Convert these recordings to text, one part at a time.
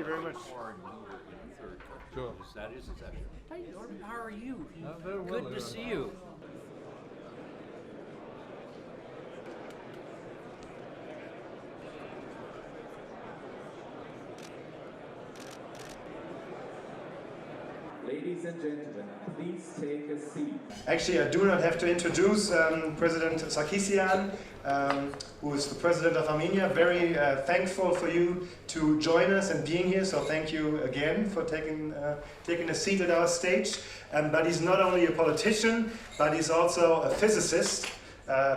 very much. Sure. That is exactly. Hey, Norman, how are you? Very well. Good to see you. Ladies and gentlemen, please take a seat. Actually, I do not have to introduce President Sargsyan, who is the president of Armenia. Very thankful for you to join us and being here. So thank you again for taking a seat at our stage. But he's not only a politician, but he's also a physicist,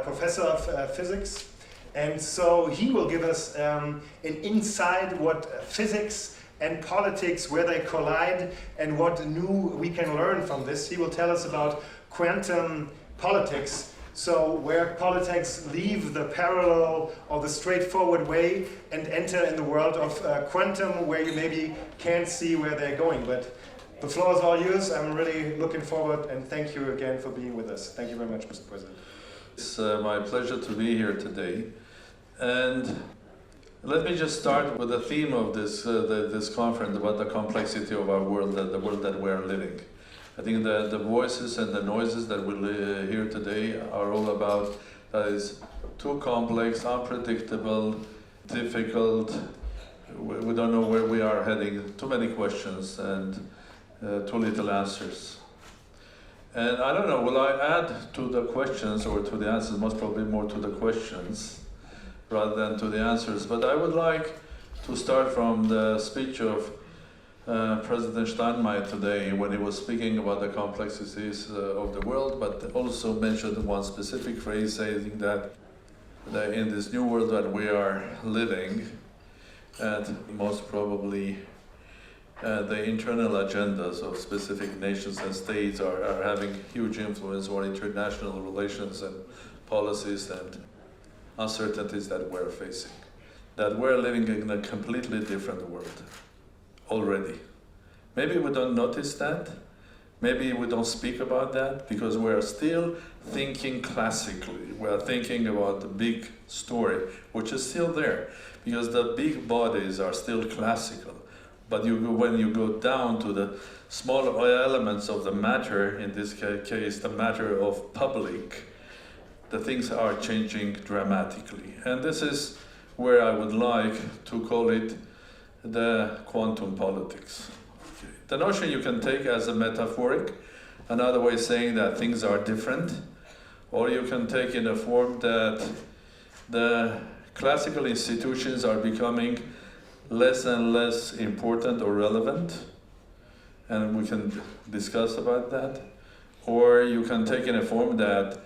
professor of physics. And so he will give us an insight what physics and politics, where they collide, and what new we can learn from this. He will tell us about quantum politics, so where politics leave the parallel or the straightforward way and enter in the world of quantum, where you maybe can't see where they're going. But the floor is all yours. I'm really looking forward, and thank you again for being with us. Thank you very much, Mr. President. It's my pleasure to be here today. And let me just start with the theme of this conference about the complexity of our world, the world that we are living. I think the voices and the noises that we hear today are all about that is too complex, unpredictable, difficult. We don't know where we are heading. Too many questions and too little answers. And I don't know, will I add to the questions or to the answers? Most probably more to the questions rather than to the answers. But I would like to start from the speech of President Steinmeier today when he was speaking about the complexities of the world, but also mentioned one specific phrase saying that in this new world that we are living, and most probably the internal agendas of specific nations and states are having huge influence on international relations and policies and uncertainties that we're facing, that we're living in a completely different world already. Maybe we don't notice that, maybe we don't speak about that because we're still thinking classically. We're thinking about the big story, which is still there, because the big bodies are still classical. But when you go down to the smaller elements of the matter, in this case, the matter of public, the things are changing dramatically. And this is where I would like to call it the quantum politics. Okay. The notion you can take as a metaphoric, another way saying that things are different, or you can take in a form that the classical institutions are becoming less and less important or relevant, and we can discuss about that. Or you can take in a form that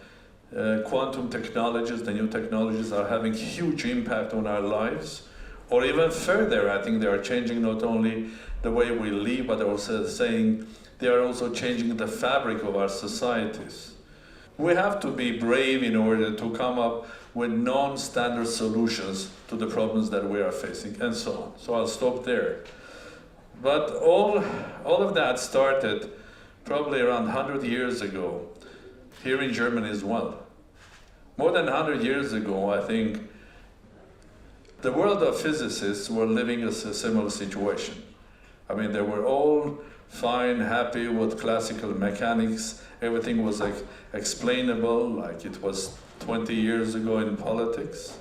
quantum technologies, the new technologies, are having huge impact on our lives, or even further, I think they are changing not only the way we live, but also saying they are also changing the fabric of our societies. We have to be brave in order to come up with non-standard solutions to the problems that we are facing, and so on. So I'll stop there. But all of that started probably around 100 years ago, here in Germany as well. More than 100 years ago, I think, the world of physicists were living a similar situation. I mean, they were all fine, happy with classical mechanics. Everything was explainable, like it was 20 years ago in politics.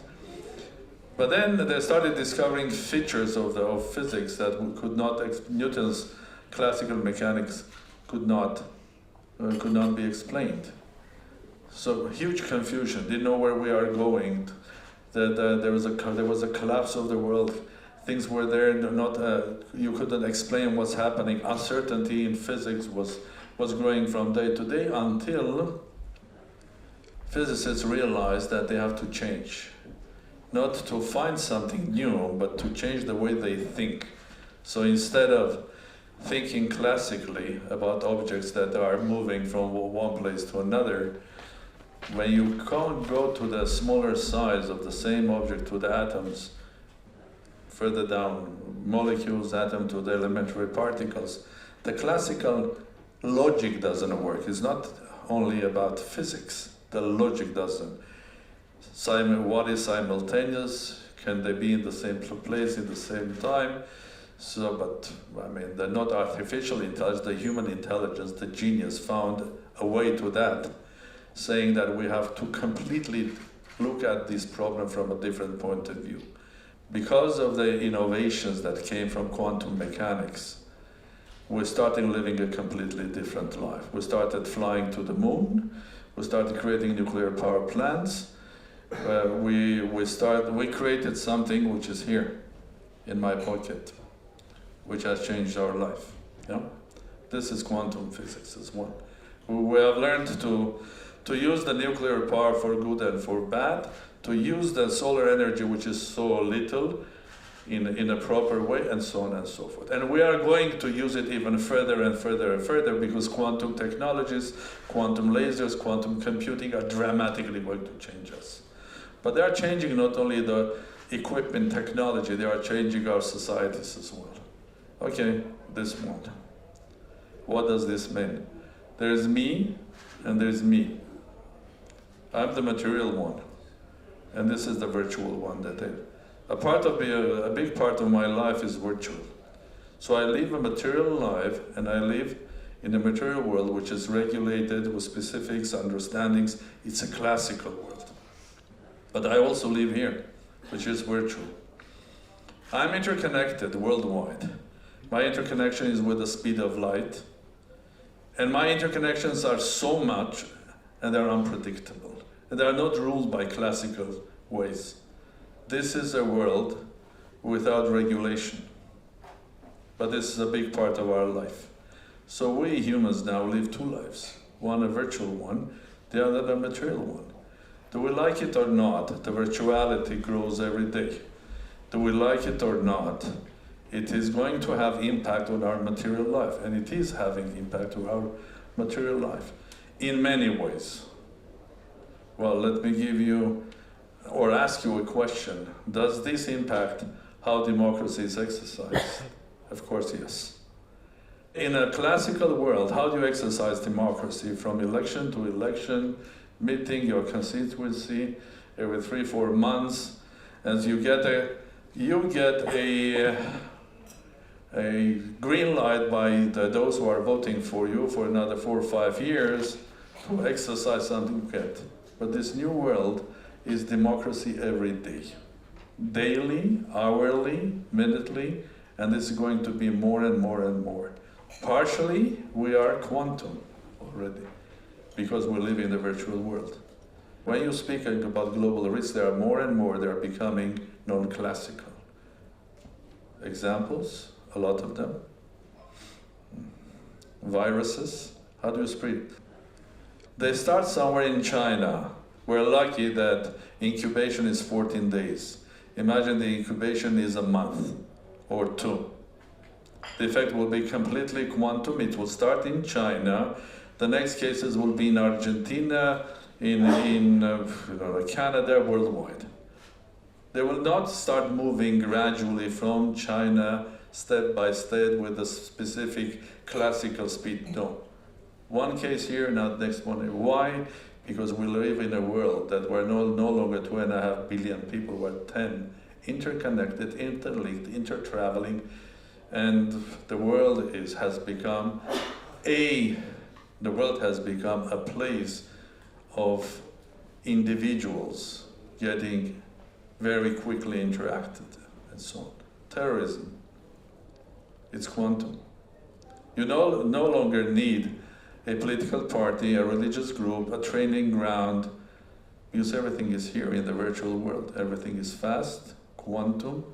But then they started discovering features of physics that could not, Newton's classical mechanics could not be explained. So huge confusion, didn't know where we are going. There was a collapse of the world. Things were there, you couldn't explain what's happening. Uncertainty in physics was growing from day to day until physicists realized that they have to change. Not to find something new, but to change the way they think. So instead of thinking classically about objects that are moving from one place to another, when you can't go to the smaller size of the same object, to the atoms, further down, molecules, atom to the elementary particles, the classical logic doesn't work. It's not only about physics, the logic doesn't. What is simultaneous? Can they be in the same place at the same time? So, but I mean, the not artificial intelligence, the human intelligence, the genius found a way to that, saying that we have to completely look at this problem from a different point of view. Because of the innovations that came from quantum mechanics, we started living a completely different life. We started flying to the moon, we started creating nuclear power plants, we created something which is here, in my pocket, which has changed our life. Yeah? This is quantum physics as well. We have learned to use the nuclear power for good and for bad, to use the solar energy, which is so little, in a proper way, and so on and so forth. And we are going to use it even further and further and further, because quantum technologies, quantum lasers, quantum computing are dramatically going to change us. But they are changing not only the equipment technology, they are changing our societies as well. Okay, this one. What does this mean? There's me, and there's me. I'm the material one, and this is the virtual one. A big part of my life is virtual. So I live a material life, and I live in a material world which is regulated with specifics, understandings. It's a classical world. But I also live here, which is virtual. I'm interconnected worldwide. My interconnection is with the speed of light, and my interconnections are so much, and they're unpredictable, and they are not ruled by classical ways. This is a world without regulation, but this is a big part of our life. So we humans now live two lives, one a virtual one, the other a material one. Do we like it or not, the virtuality grows every day. Do we like it or not, it is going to have impact on our material life, and it is having impact on our material life in many ways. Well, let me give you, or ask you a question. Does this impact how democracy is exercised? Of course, yes. In a classical world, how do you exercise democracy? From election to election, meeting your constituency every 3-4 months, as you get a green light by those who are voting for you for another 4 or 5 years to exercise something you get. But this new world is democracy every day. Daily, hourly, minutely, and this is going to be more and more and more. Partially, we are quantum already, because we live in the virtual world. When you speak about global risks, there are more and more, they are becoming non-classical. Examples, a lot of them. Viruses, how do you spread? They start somewhere in China. We're lucky that incubation is 14 days. Imagine the incubation is a month or 2. The effect will be completely quantum. It will start in China. The next cases will be in Argentina, in Canada, worldwide. They will not start moving gradually from China, step by step, with a specific classical speed. No. One case here, not next one. Why? Because we live in a world that we're no longer 2.5 billion people, we're 10, interconnected, interlinked, intertraveling, and the world has become a place of individuals getting very quickly interacted and so on. Terrorism, it's quantum. You no longer need a political party, a religious group, a training ground, because everything is here in the virtual world. Everything is fast, quantum.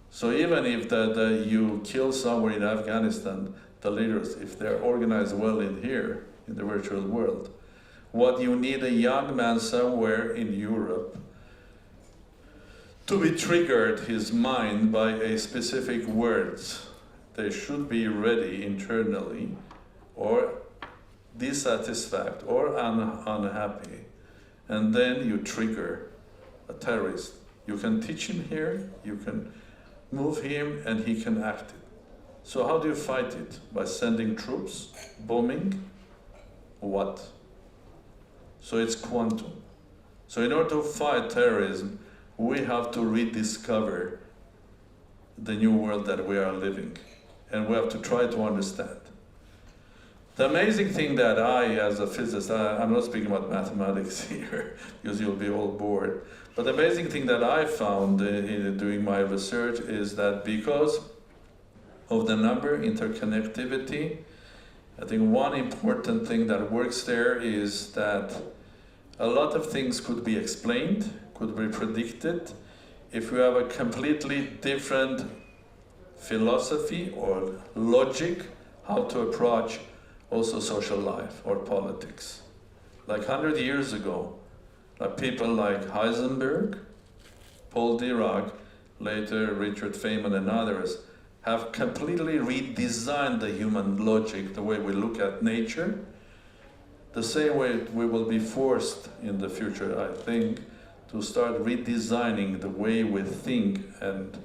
So even if you kill somewhere in Afghanistan, the leaders, if they're organized well in here, in the virtual world, what you need a young man somewhere in Europe to be triggered his mind by a specific words. They should be ready internally, or dissatisfied, or unhappy. And then you trigger a terrorist. You can teach him here, you can move him, and he can act it. So how do you fight it? By sending troops, bombing, what? So it's quantum. So in order to fight terrorism, we have to rediscover the new world that we are living, and we have to try to understand. The amazing thing that I, as a physicist, I'm not speaking about mathematics here, because you'll be all bored, but the amazing thing that I found in doing my research is that because of the number interconnectivity, I think one important thing that works there is that a lot of things could be explained, could be predicted, if we have a completely different philosophy or logic how to approach also social life or politics. Like 100 years ago, like people like Heisenberg, Paul Dirac, later Richard Feynman and others, have completely redesigned the human logic, the way we look at nature. The same way we will be forced in the future, I think, to start redesigning the way we think and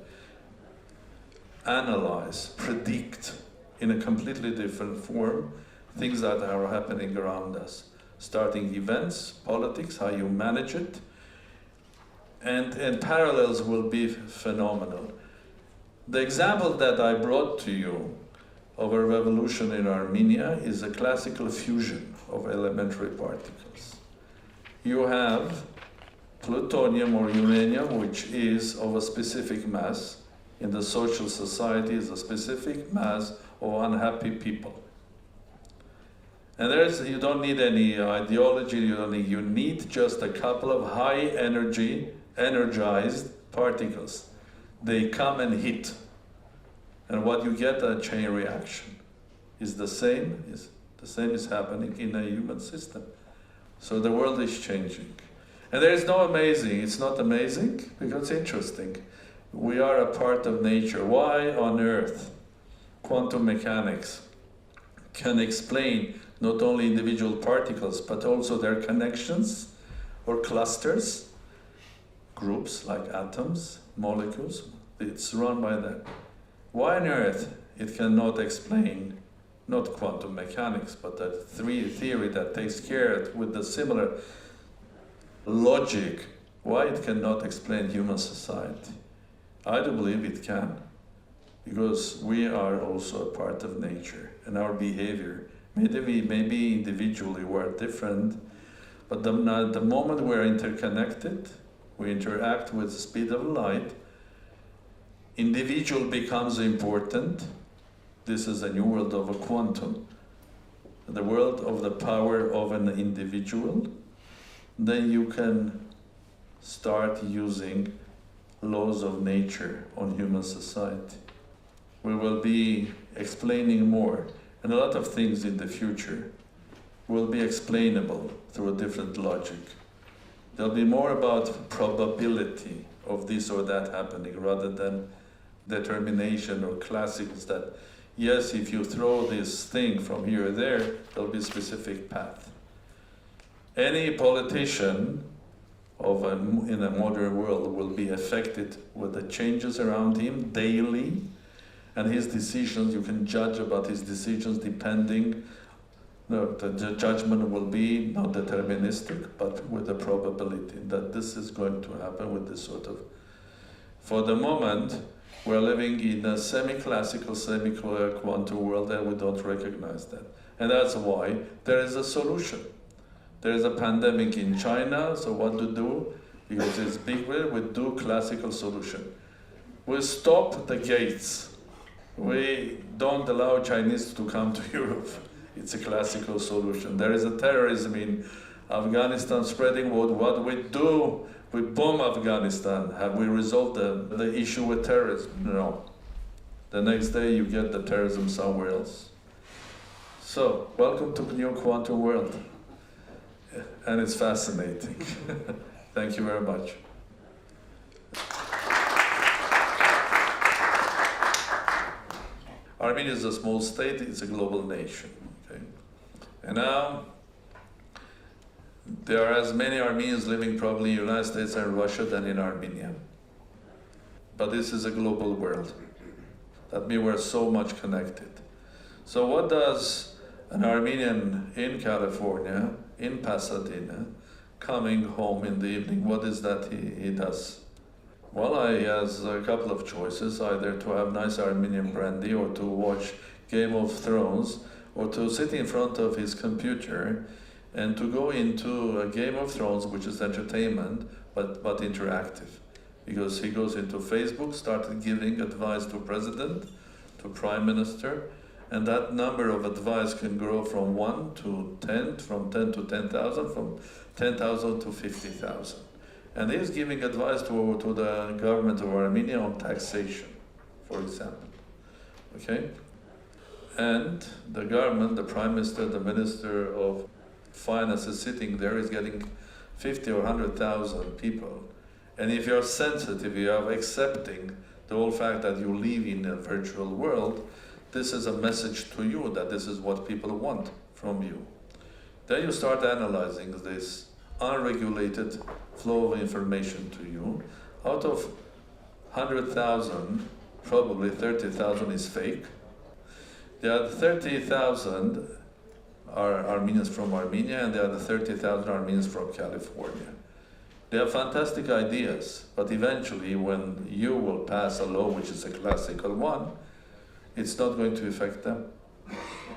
analyze, predict in a completely different form things that are happening around us. Starting events, politics, how you manage it, and parallels will be phenomenal. The example that I brought to you of a revolution in Armenia is a classical fusion of elementary particles. You have plutonium or uranium, which is of a specific mass. In the social society is a specific mass of unhappy people. And you don't need any ideology, you need just a couple of high energy, energized particles. They come and hit. And what you get, a chain reaction, is the same is happening in a human system. So the world is changing. And there is no amazing, it's not amazing because it's interesting. We are a part of nature. Why on earth quantum mechanics can explain not only individual particles, but also their connections or clusters, groups like atoms, molecules, it's run by that. Why on earth it cannot explain, not quantum mechanics, but that theory that takes care with the similar logic, why it cannot explain human society? I do believe it can, because we are also a part of nature and our behavior. Maybe individually we're different, but the moment we're interconnected, we interact with the speed of light, individual becomes important. This is a new world of a quantum, the world of the power of an individual. Then you can start using laws of nature on human society. We will be explaining more, and a lot of things in the future will be explainable through a different logic. There'll be more about probability of this or that happening rather than determination or classics that, yes, if you throw this thing from here or there, there'll be a specific path. Any politician in a modern world will be affected with the changes around him daily, and his decisions, you can judge about his decisions depending, the judgment will be not deterministic, but with the probability that this is going to happen with this sort of. For the moment, we're living in a semi-classical, semi-quantum world and we don't recognize that. And that's why there is a solution. There is a pandemic in China, so what to do? Because it's big, we do classical solution. We stop the gates. We don't allow Chinese to come to Europe. It's a classical solution. There is a terrorism in Afghanistan spreading. What we do? We bomb Afghanistan. Have we resolved the issue with terrorism? No. The next day you get the terrorism somewhere else. So, welcome to the new quantum world. And it's fascinating. Thank you very much. Armenia is a small state, it's a global nation. Okay? And now, there are as many Armenians living probably in the United States and Russia than in Armenia. But this is a global world. That means we're so much connected. So what does an Armenian in California, in Pasadena, coming home in the evening, what is that he does? Well, he has a couple of choices, either to have nice Armenian brandy or to watch Game of Thrones or to sit in front of his computer and to go into a Game of Thrones, which is entertainment, but interactive. Because he goes into Facebook, started giving advice to president, to prime minister, and that number of advice can grow from 1 to 10, from 10 to 10,000, from 10,000 to 50,000. And he's giving advice to the government of Armenia on taxation, for example. Okay? And the government, the prime minister, the minister of finance is sitting there, is getting 50 or 100,000 people. And if you're sensitive, you are accepting the whole fact that you live in a virtual world, this is a message to you that this is what people want from you. Then you start analyzing this unregulated flow of information to you. Out of 100,000, probably 30,000 is fake. The other 30,000 are Armenians from Armenia, and the other 30,000 Armenians from California. They have fantastic ideas, but eventually when you will pass a law, which is a classical one, it's not going to affect them.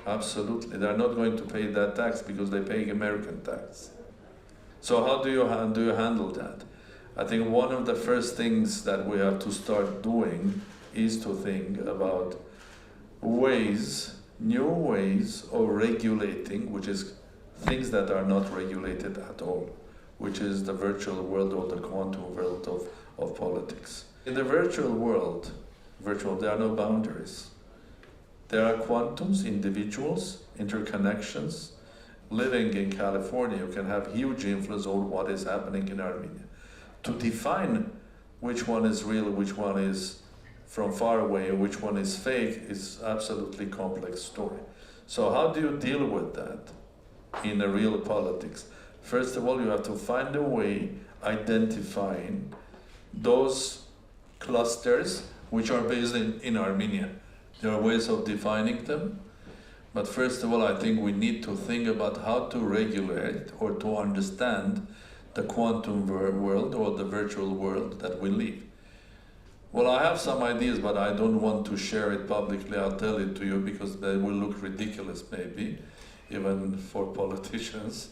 Absolutely. They're not going to pay that tax because they pay American tax. So how do you handle that? I think one of the first things that we have to start doing is to think about ways, new ways of regulating, which is things that are not regulated at all, which is the virtual world or the quantum world of politics. In the virtual world, there are no boundaries. There are quantums, individuals, interconnections. Living in California, you can have huge influence on what is happening in Armenia. To define which one is real, which one is from far away, which one is fake, is absolutely complex story. So how do you deal with that in a real politics? First of all, you have to find a way identifying those clusters which are based in Armenia. There are ways of defining them. But first of all, I think we need to think about how to regulate or to understand the quantum world or the virtual world that we live. Well, I have some ideas, but I don't want to share it publicly. I'll tell it to you because they will look ridiculous maybe, even for politicians.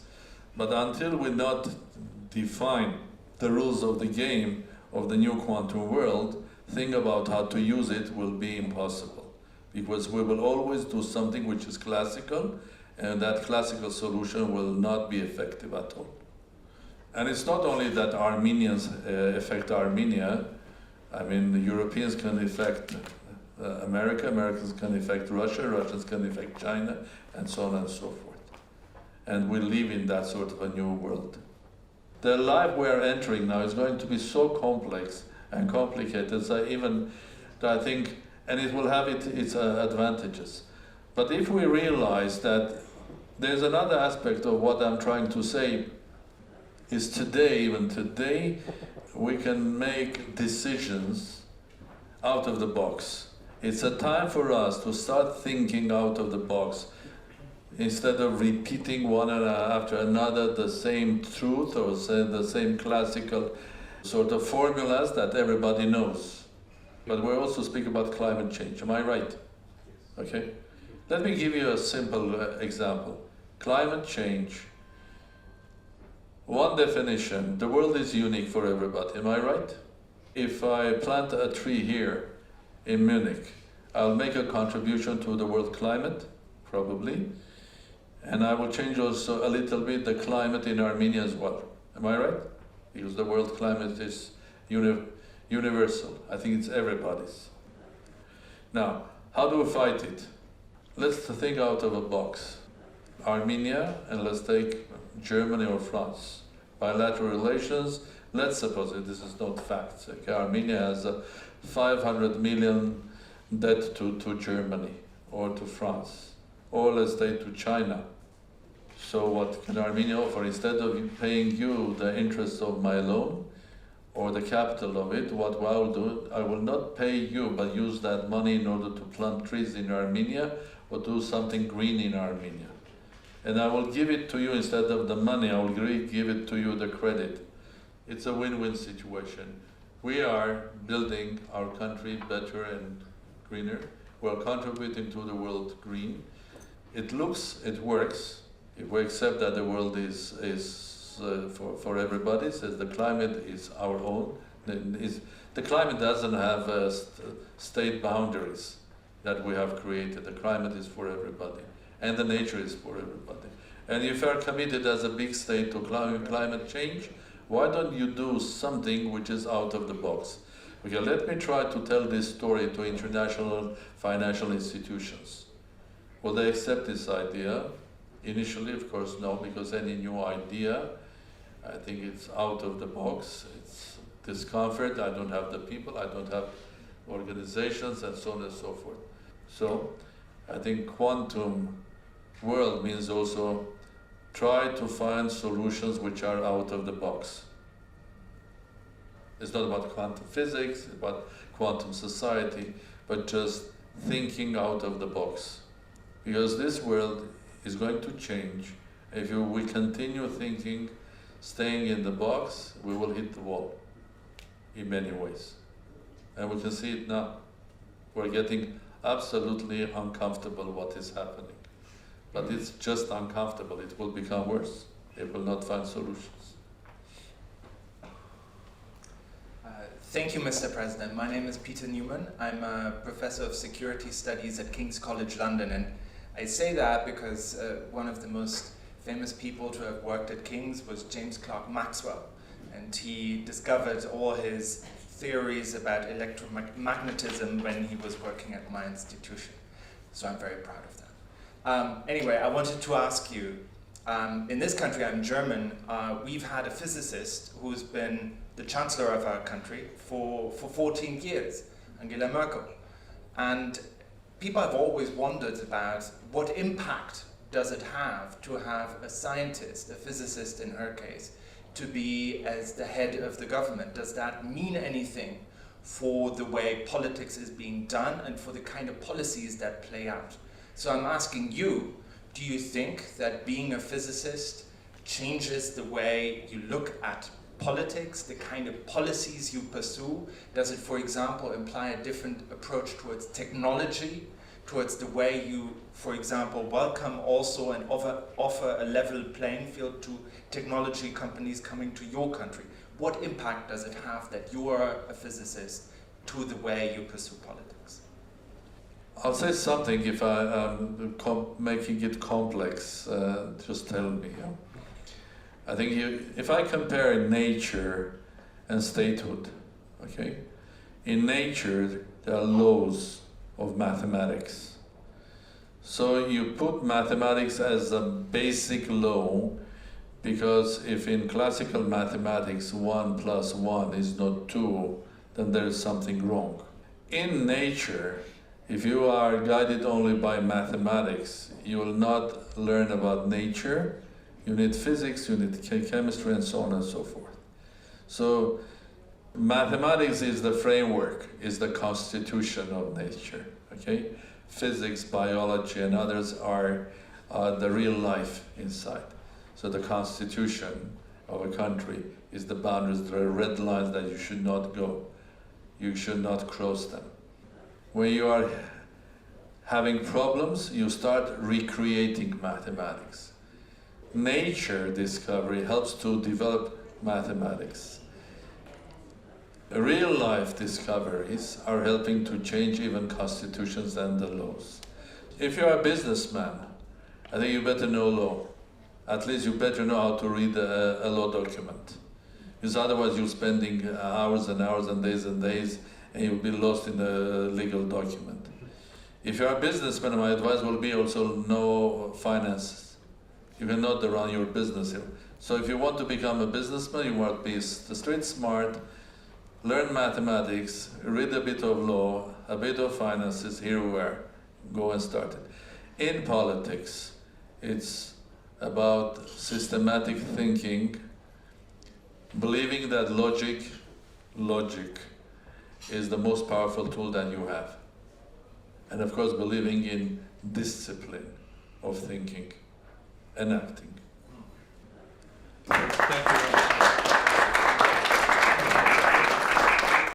But until we not define the rules of the game of the new quantum world, think about how to use it will be impossible. Because we will always do something which is classical, and that classical solution will not be effective at all. And it's not only that Armenians affect Armenia. I mean, the Europeans can affect America, Americans can affect Russia, Russians can affect China, and so on and so forth. And we live in that sort of a new world. The life we're entering now is going to be so complex and complicated, so even I think, and it will have its advantages. But if we realize that there's another aspect of what I'm trying to say, is today, even today, we can make decisions out of the box. It's a time for us to start thinking out of the box, instead of repeating one after another the same truth or say the same classical sort of formulas that everybody knows. But we also speak about climate change, am I right? Okay. Let me give you a simple example. Climate change. One definition, the world is unique for everybody, am I right? If I plant a tree here in Munich, I'll make a contribution to the world climate, probably, and I will change also a little bit the climate in Armenia as well, am I right? Because the world climate is universal. I think it's everybody's. Now, how do we fight it? Let's think out of a box. Armenia, and let's take Germany or France. Bilateral relations, let's suppose this is not facts. Okay? Armenia has a 500 million debt to Germany or to France, or let's say to China. So what can Armenia offer? Instead of paying you the interest of my loan, or the capital of it, what I will do, I will not pay you, but use that money in order to plant trees in Armenia or do something green in Armenia. And I will give it to you instead of the money, I will give it to you the credit. It's a win-win situation. We are building our country better and greener. We're contributing to the world green. It looks, it works. If we accept that the world is for everybody, says the climate is our own. The climate doesn't have state boundaries that we have created. The climate is for everybody, and the nature is for everybody. And if you are committed as a big state to climate change, why don't you do something which is out of the box? Okay, let me try to tell this story to international financial institutions. Will they accept this idea? Initially, of course, no, because any new idea, I think it's out of the box. It's discomfort. I don't have the people, I don't have organizations, and so on and so forth. So I think quantum world means also try to find solutions which are out of the box. It's not about quantum physics, it's about quantum society, but just thinking out of the box. Because this world is going to change. If we continue thinking, staying in the box, we will hit the wall in many ways. And we can see it now. We're getting absolutely uncomfortable what is happening. But it's just uncomfortable. It will become worse. It will not find solutions. Thank you, Mr. President. My name is Peter Newman. I'm a professor of security studies at King's College London, and I say that because one of the most famous people to have worked at King's was James Clerk Maxwell, and he discovered all his theories about electromagnetism when he was working at my institution. So I'm very proud of that. Anyway, I wanted to ask you, in this country, I'm German, we've had a physicist who's been the chancellor of our country for 14 years, Angela Merkel. And people have always wondered about what impact does it have to have a scientist, a physicist in her case, to be as the head of the government. Does that mean anything for the way politics is being done and for the kind of policies that play out? So I'm asking you, do you think that being a physicist changes the way you look at politics, the kind of policies you pursue? Does it, for example, imply a different approach towards technology, towards the way you, for example, welcome also and offer a level playing field to technology companies coming to your country? What impact does it have that you are a physicist to the way you pursue politics? I'll say something if I'm making it complex, just tell me. Yeah? I think if I compare nature and statehood, okay? In nature, there are laws of mathematics. So you put mathematics as a basic law, because if in classical mathematics 1 + 1 is not 2, then there is something wrong. In nature, if you are guided only by mathematics, you will not learn about nature. You need physics, you need chemistry, and so on and so forth. So mathematics is the framework, is the constitution of nature, okay? Physics, biology, and others are the real life inside. So the constitution of a country is the boundaries, there are red lines that you should not go. You should not cross them. When you are having problems, you start recreating mathematics. Nature discovery helps to develop mathematics. Real life discoveries are helping to change even constitutions and the laws. If you're a businessman, I think you better know law. At least you better know how to read a law document. Because otherwise you're spending hours and hours and days, and you'll be lost in the legal document. If you're a businessman, my advice will be also know finances. You cannot run your business here. So if you want to become a businessman, you must be street smart, learn mathematics, read a bit of law, a bit of finances, here we are, go and start it. In politics, it's about systematic thinking, believing that logic is the most powerful tool that you have. And of course, believing in discipline of thinking and acting.